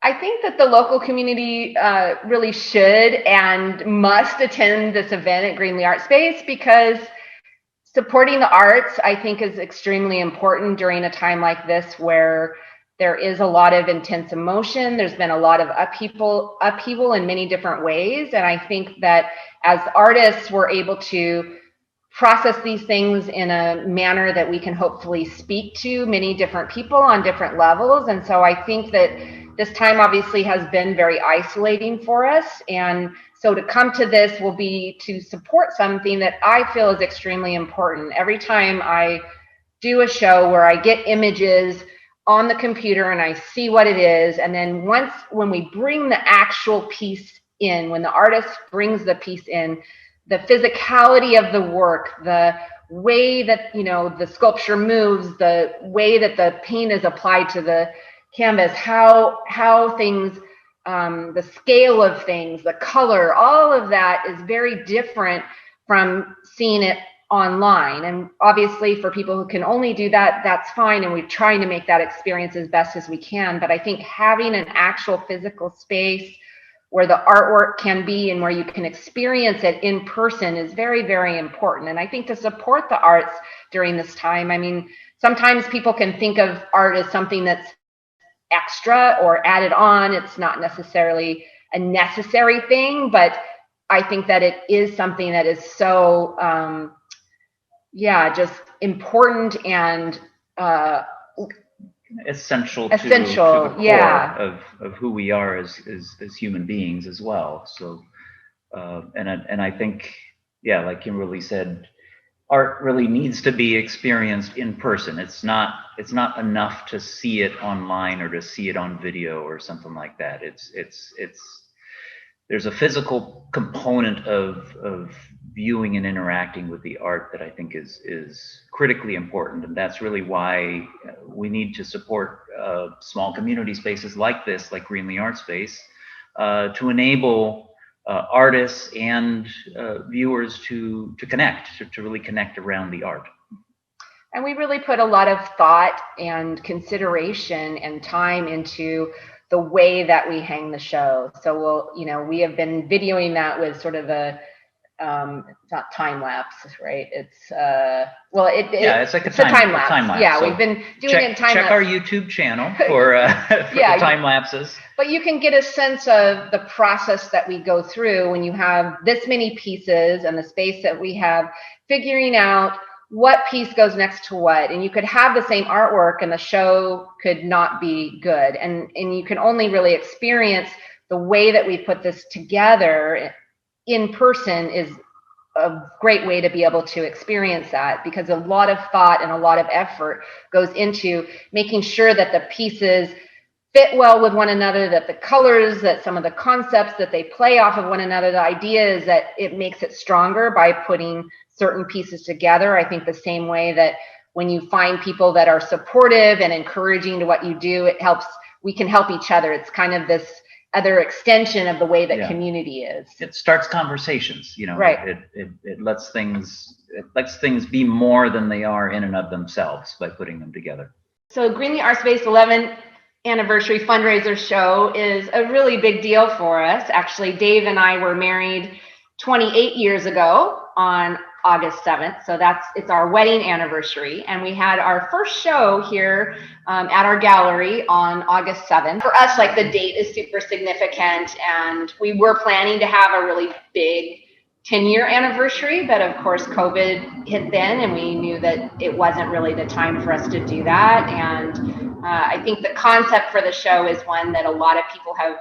I think that the local community really should and must attend this event at Greenlee Art Space, because supporting the arts, I think, is extremely important during a time like this where there is a lot of intense emotion. There's been a lot of upheaval in many different ways. And I think that as artists, we're able to process these things in a manner that we can hopefully speak to many different people on different levels. And so I think that this time obviously has been very isolating for us. And so to come to this will be to support something that I feel is extremely important. Every time I do a show where I get images on the computer and I see what it is, and then when we bring the actual piece in, when the artist brings the piece in, the physicality of the work, the way that, you know, the sculpture moves, the way that the paint is applied to the canvas, how things, the scale of things, the color, all of that is very different from seeing it online. And obviously for people who can only do that, that's fine. And we're trying to make that experience as best as we can. But I think having an actual physical space where the artwork can be and where you can experience it in person is very, very important. And I think to support the arts during this time, I mean, sometimes people can think of art as something that's extra or added on. It's not necessarily a necessary thing, but I think that it is something that is so, just important and essential to the core of who we are as human beings as well. So and I think, yeah, like Kimberly said, art really needs to be experienced in person. It's not enough to see it online or to see it on video or something like that. It's there's a physical component of viewing and interacting with the art that I think is critically important, and that's really why we need to support small community spaces like this, like Greenlee Art Space, to enable artists and viewers to connect, to really connect around the art. And we really put a lot of thought and consideration and time into the way that we hang the show. So we have been videoing that with sort of a, it's not time lapse, right? It's it's like a time lapse. Yeah, so we've been doing it in time lapse. Check our YouTube channel for the time lapses. But you can get a sense of the process that we go through when you have this many pieces and the space that we have, figuring out what piece goes next to what. And you could have the same artwork and the show could not be good. And you can only really experience the way that we put this together in person is a great way to be able to experience that, because a lot of thought and a lot of effort goes into making sure that the pieces fit well with one another, that the colors, that some of the concepts that they play off of one another. The idea is that it makes it stronger by putting certain pieces together. I think the same way that when you find people that are supportive and encouraging to what you do, it helps, we can help each other. It's kind of this other extension of the way that community is. It starts conversations, right. It lets things be more than they are in and of themselves by putting them together. So Greenlee Art Space 11th anniversary fundraiser show is a really big deal for us. Actually, Dave and I were married 28 years ago on August 7th. So it's our wedding anniversary. And we had our first show here at our gallery on August 7th. For us, like, the date is super significant, and we were planning to have a really big 10-year anniversary, but of course COVID hit then, and we knew that it wasn't really the time for us to do that. And I think the concept for the show is one that a lot of people have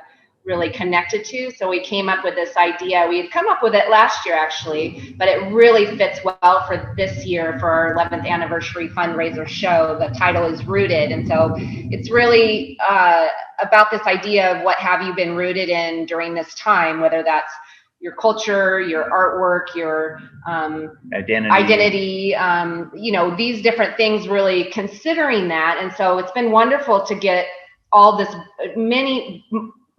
really connected to. So we came up with this idea. We had come up with it last year, actually, but it really fits well for this year for our 11th anniversary fundraiser show. The title is Rooted. And so it's really about this idea of what have you been rooted in during this time, whether that's your culture, your artwork, your identity, these different things, really considering that. And so it's been wonderful to get all this,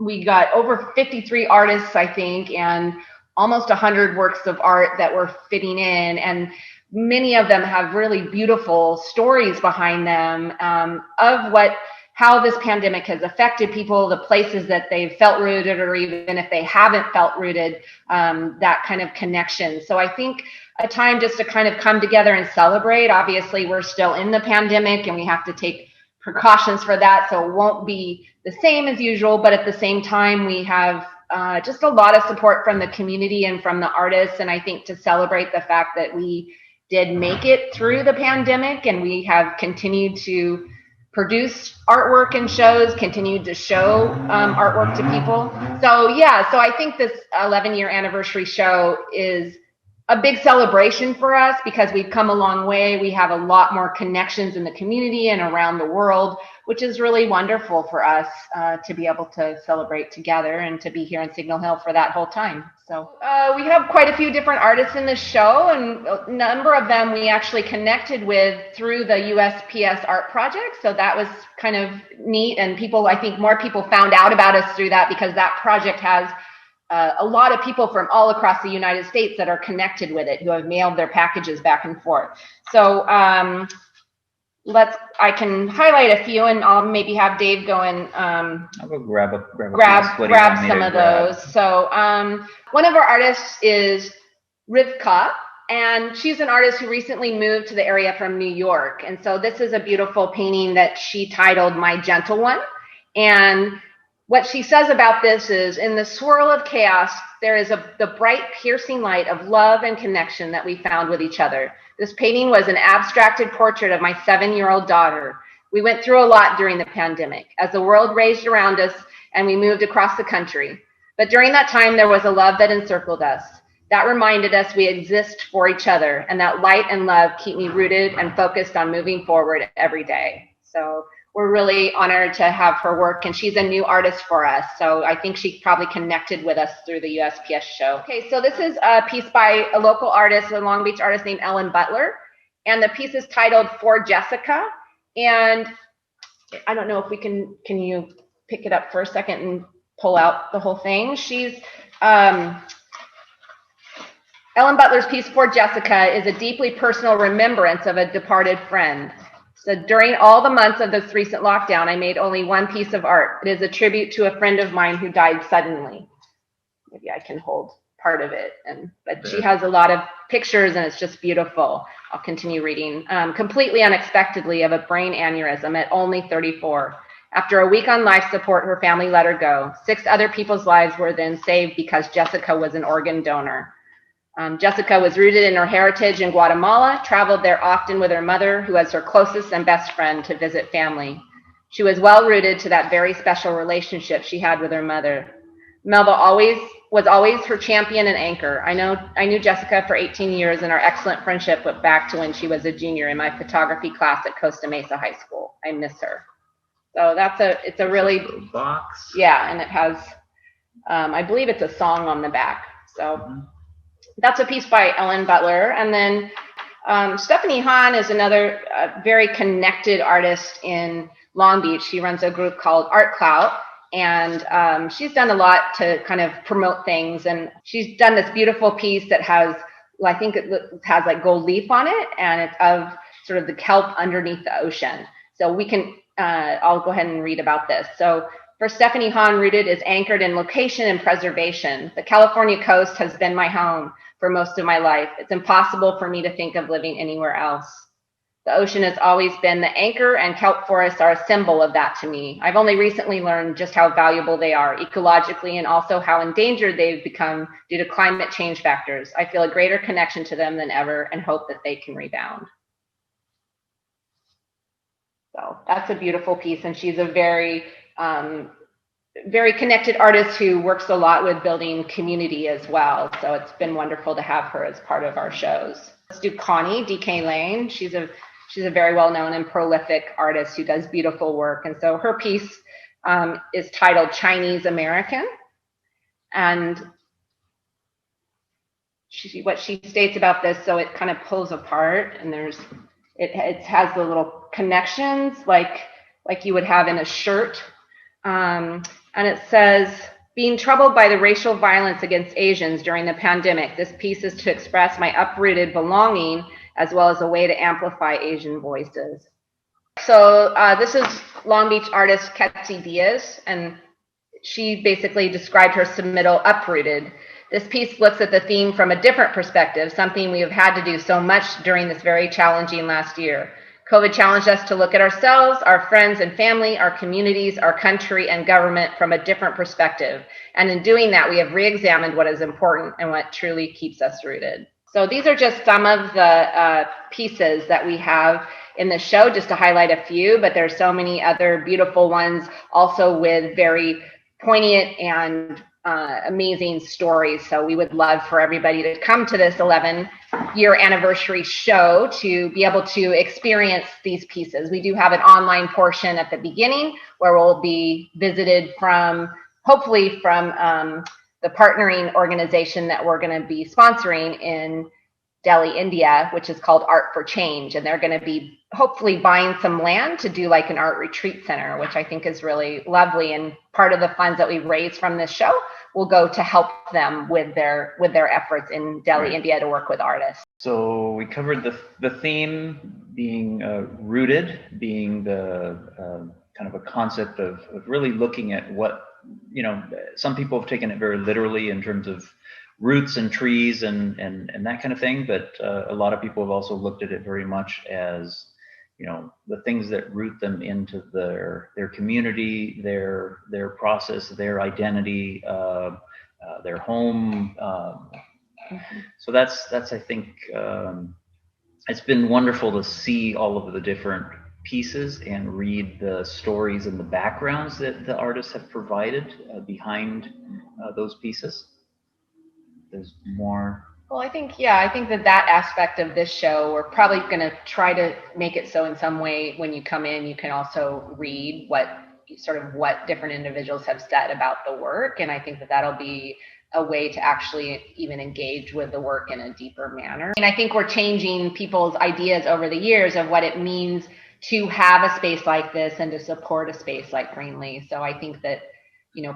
we got over 53 artists, I think, and almost 100 works of art that were fitting in. And many of them have really beautiful stories behind them of what how this pandemic has affected people, the places that they've felt rooted, or even if they haven't felt rooted, that kind of connection. So I think a time just to kind of come together and celebrate. Obviously, we're still in the pandemic and we have to take precautions for that, so it won't be the same as usual, but at the same time, we have just a lot of support from the community and from the artists, and I think to celebrate the fact that we did make it through the pandemic and we have continued to produce artwork and shows, continued to show artwork to people. So yeah, so I think this 11-year anniversary show is a big celebration for us because we've come a long way. We have a lot more connections in the community and around the world, which is really wonderful for us to be able to celebrate together and to be here in Signal Hill for that whole time. So we have quite a few different artists in this show, and a number of them we actually connected with through the USPS art project. So that was kind of neat, and I think more people found out about us through that because that project has a lot of people from all across the United States that are connected with it, who have mailed their packages back and forth. So I can highlight a few, and I'll maybe have Dave go and I'll go grab some of those. So one of our artists is Rivka, and she's an artist who recently moved to the area from New York. And so this is a beautiful painting that she titled My Gentle One. And what she says about this is, in the swirl of chaos, there is the bright, piercing light of love and connection that we found with each other. This painting was an abstracted portrait of my 7-year-old daughter. We went through a lot during the pandemic as the world raged around us and we moved across the country. But during that time, there was a love that encircled us. That reminded us we exist for each other, and that light and love keep me rooted and focused on moving forward every day. So we're really honored to have her work, and she's a new artist for us. So I think she probably connected with us through the USPS show. Okay, so this is a piece by a local artist, a Long Beach artist named Ellen Butler. And the piece is titled For Jessica. And I don't know if can you pick it up for a second and pull out the whole thing? She's, Ellen Butler's piece For Jessica is a deeply personal remembrance of a departed friend. So during all the months of this recent lockdown, I made only one piece of art. It is a tribute to a friend of mine who died suddenly. Maybe I can hold part of it. But she has a lot of pictures, and it's just beautiful. I'll continue reading. Completely unexpectedly, of a brain aneurysm at only 34. After a week on life support, her family let her go. 6 other people's lives were then saved because Jessica was an organ donor. Jessica was rooted in her heritage in Guatemala, traveled there often with her mother, who was her closest and best friend, to visit family. She was well rooted to that very special relationship she had with her mother. Melba was always her champion and anchor. I knew Jessica for 18 years, and our excellent friendship went back to when she was a junior in my photography class at Costa Mesa High School. I miss her. So it's a really box. Yeah, and it has, I believe it's a song on the back. So that's a piece by Ellen Butler. And then Stephanie Hahn is another very connected artist in Long Beach. She runs a group called Art Clout, and she's done a lot to kind of promote things. And she's done this beautiful piece that has, I think it has like gold leaf on it, and it's of sort of the kelp underneath the ocean. So we can, I'll go ahead and read about this. So for Stephanie Hahn, rooted is anchored in location and preservation. The California coast has been my home for most of my life. It's impossible for me to think of living anywhere else. The ocean has always been the anchor, and kelp forests are a symbol of that to me. I've only recently learned just how valuable they are ecologically, and also how endangered they've become due to climate change factors. I feel a greater connection to them than ever and hope that they can rebound. So that's a beautiful piece, and she's a very connected artist who works a lot with building community as well. So it's been wonderful to have her as part of our shows. Let's do Connie DK Lane. She's a very well-known and prolific artist who does beautiful work. And so her piece is titled Chinese American. And what she states about this, so it kind of pulls apart, and it has the little connections like you would have in a shirt. And it says, being troubled by the racial violence against Asians during the pandemic, this piece is to express my uprooted belonging as well as a way to amplify Asian voices. So this is Long Beach artist Ketsi Diaz, and she basically described her submittal Uprooted. This piece looks at the theme from a different perspective, something we have had to do so much during this very challenging last year. COVID challenged us to look at ourselves, our friends and family, our communities, our country and government from a different perspective. And in doing that, we have re-examined what is important and what truly keeps us rooted. So these are just some of the pieces that we have in the show, just to highlight a few, but there's so many other beautiful ones also with very poignant and amazing stories. So we would love for everybody to come to this 11-year anniversary show to be able to experience these pieces. We do have an online portion at the beginning where we'll be visited from, hopefully from the partnering organization that we're going to be sponsoring in Delhi, India, which is called Art for Change. And they're going to be hopefully buying some land to do like an art retreat center, which I think is really lovely. And part of the funds that we raise from this show will go to help them with their efforts in Delhi, India, to work with artists. So we covered the theme being rooted, being the kind of a concept of really looking at what, some people have taken it very literally in terms of roots and trees and that kind of thing, but a lot of people have also looked at it very much as the things that root them into their community, their process, their identity, their home. So that's I think it's been wonderful to see all of the different pieces and read the stories and the backgrounds that the artists have provided behind those pieces. There's more. Well, I think that aspect of this show, we're probably going to try to make it so in some way when you come in, you can also read what different individuals have said about the work. And I think that that'll be a way to actually even engage with the work in a deeper manner. And I think we're changing people's ideas over the years of what it means to have a space like this and to support a space like Greenlee. So I think that,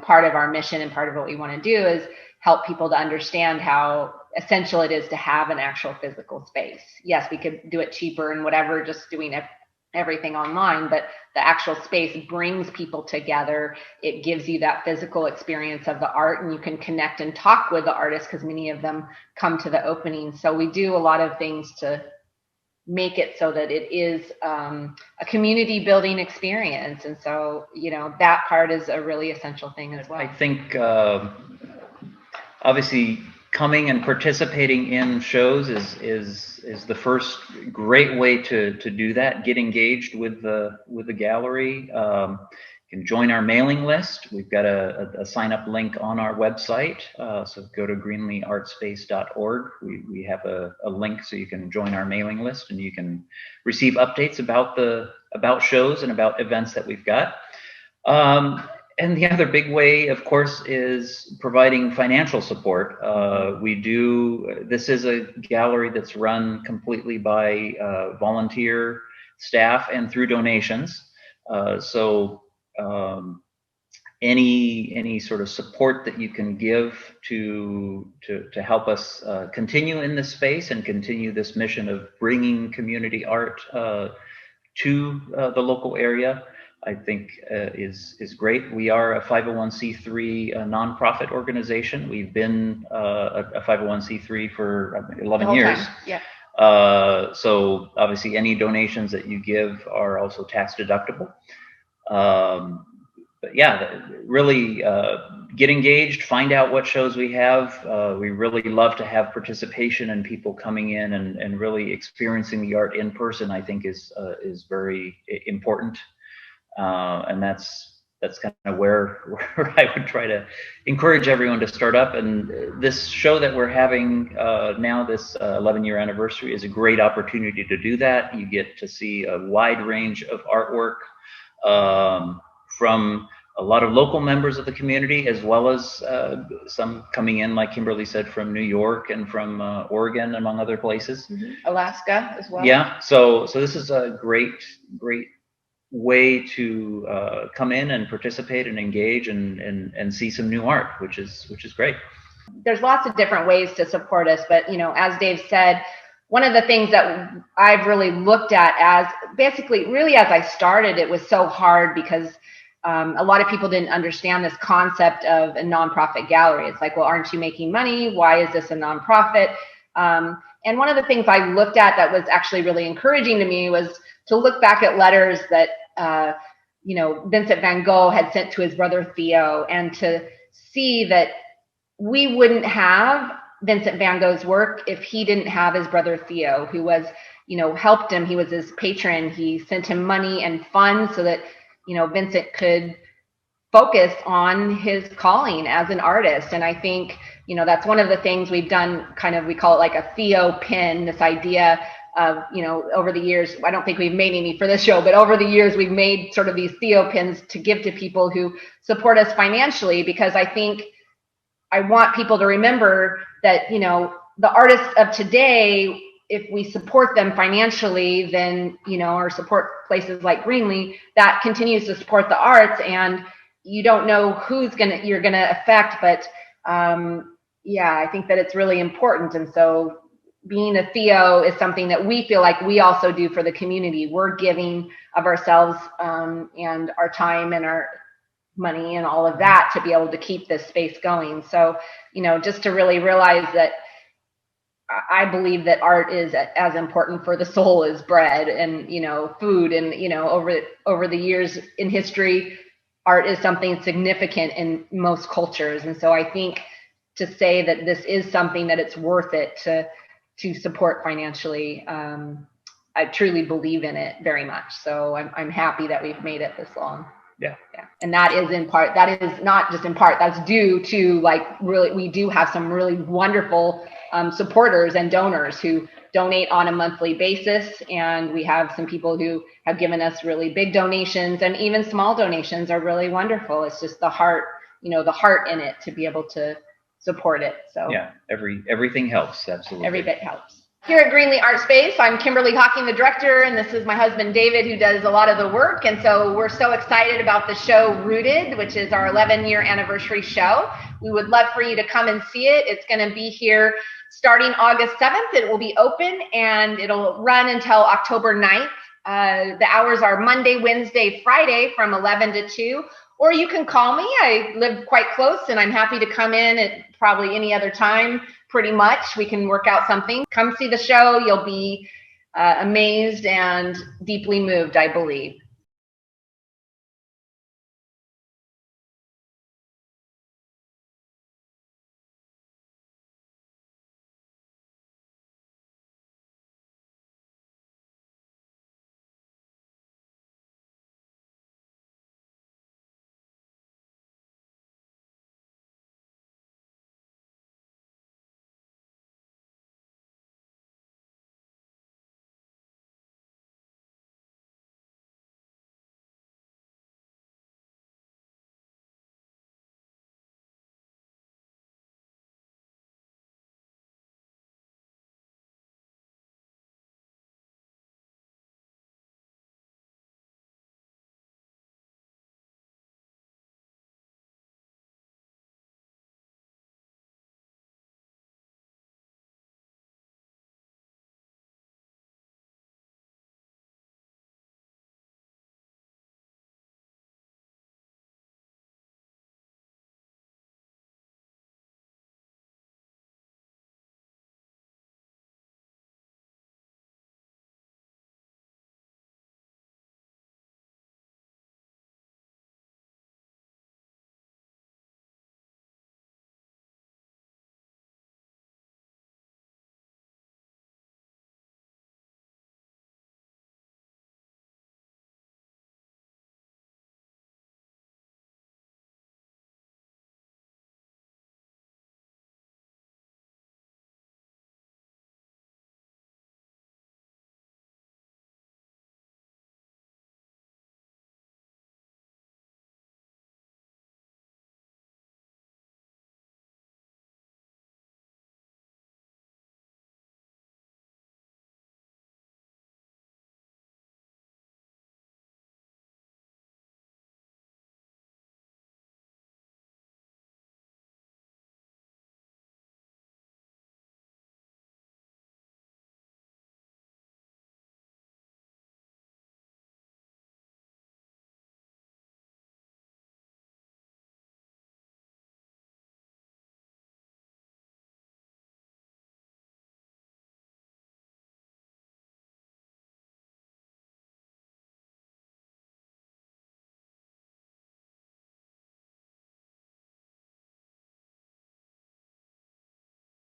part of our mission and part of what we want to do is help people to understand how essential it is to have an actual physical space. Yes, we could do it cheaper and whatever, just doing everything online, but the actual space brings people together. It gives you that physical experience of the art, and you can connect and talk with the artists because many of them come to the opening. So we do a lot of things to make it so that it is a community building experience. And so, that part is a really essential thing as well. I think obviously coming and participating in shows is the first great way to do that. Get engaged with the gallery. You can join our mailing list. We've got a sign up link on our website. So go to greenleeartspace.org. We have a link so you can join our mailing list and you can receive updates about shows and about events that we've got. And the other big way, of course, is providing financial support. This is a gallery that's run completely by volunteer staff and through donations. So any sort of support that you can give to help us continue in this space and continue this mission of bringing community art to the local area, I think is great. We are a 501c3 nonprofit organization. We've been a 501c3 for 11 years. Time. Yeah. So obviously any donations that you give are also tax deductible. But yeah, really get engaged, find out what shows we have. We really love to have participation and people coming in and really experiencing the art in person, I think is very important. And that's kind of where I would try to encourage everyone to start up. And this show that we're having now, this 11-year anniversary, is a great opportunity to do that. You get to see a wide range of artwork from a lot of local members of the community, as well as some coming in, like Kimberly said, from New York and from Oregon, among other places. Mm-hmm. Alaska as well. Yeah, so this is a great way to come in and participate and engage and see some new art, which is great. There's lots of different ways to support us, but as Dave said, one of the things that I've really looked at as basically really as I started, it was so hard because a lot of people didn't understand this concept of a nonprofit gallery. It's like, well, aren't you making money? Why is this a nonprofit? And one of the things I looked at that was actually really encouraging to me was to look back at letters that, Vincent van Gogh had sent to his brother Theo, and to see that we wouldn't have Vincent van Gogh's work if he didn't have his brother Theo, who was, helped him. He was his patron. He sent him money and funds so that, Vincent could focus on his calling as an artist. And I think, that's one of the things we've done, we call it like a Theo pin, this idea of, over the years, I don't think we've made any for this show, but over the years, we've made sort of these Theo pins to give to people who support us financially, because I think I want people to remember that, the artists of today, if we support them financially, then, or support places like Greenlee, that continues to support the arts. And you don't know who's you're gonna affect, but I think that it's really important. And so being a Theo is something that we feel like we also do for the community. We're giving of ourselves and our time and our money and all of that to be able to keep this space going. So, just to really realize that I believe that art is as important for the soul as bread and, food. And, over the years in history, art is something significant in most cultures. And so I think to say that this is something that it's worth it to support financially, I truly believe in it very much. So I'm happy that we've made it this long. Yeah. And that is in part, that is not just in part, that's due to really, we do have some really wonderful supporters and donors who donate on a monthly basis. And we have some people who have given us really big donations, and even small donations are really wonderful. It's just the heart, the heart in it to be able to support it. So yeah, everything helps. Absolutely. Every bit helps. Here at Greenlee Art Space, I'm Kimberly Hawking, the director, and this is my husband, David, who does a lot of the work. And so we're so excited about the show Rooted, which is our 11-year anniversary show. We would love for you to come and see it. It's going to be here starting August 7th. It will be open, and it'll run until October 9th. The hours are Monday, Wednesday, Friday from 11 to 2. Or you can call me. I live quite close, and I'm happy to come in at probably any other time. Pretty much, we can work out something. Come see the show. You'll be amazed and deeply moved, I believe.